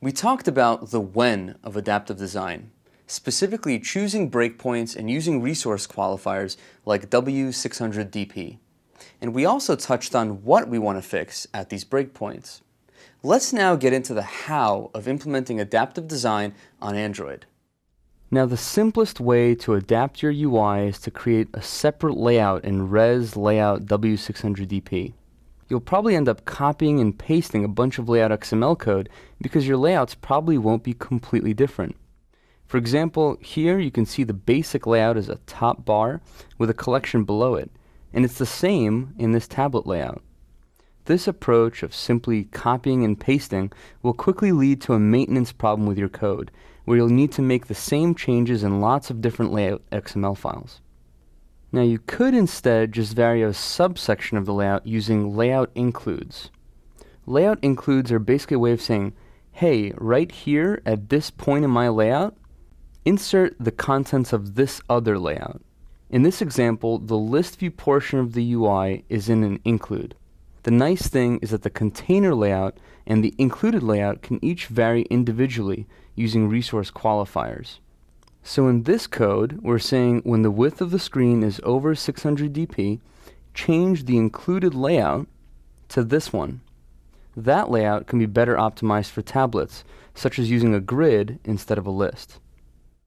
We talked about the when of adaptive design, specifically choosing breakpoints and using resource qualifiers like W600DP. And we also touched on what we want to fix at these breakpoints. Let's now get into the how of implementing adaptive design on Android. Now, the simplest way to adapt your UI is to create a separate layout in res layout W600DP. You'll probably end up copying and pasting a bunch of layout XML code because your layouts probably won't be completely different. For example, here you can see the basic layout as a top bar with a collection below it, and it's the same in this tablet layout. This approach of simply copying and pasting will quickly lead to a maintenance problem with your code, where you'll need to make the same changes in lots of different layout XML files. Now, you could instead just vary a subsection of the layout using layout includes. Layout includes are basically a way of saying, hey, right here at this point in my layout, insert the contents of this other layout. In this example, the list view portion of the UI is in an include. The nice thing is that the container layout and the included layout can each vary individually using resource qualifiers. So in this code, we're saying when the width of the screen is over 600 dp, change the included layout to this one. That layout can be better optimized for tablets, such as using a grid instead of a list.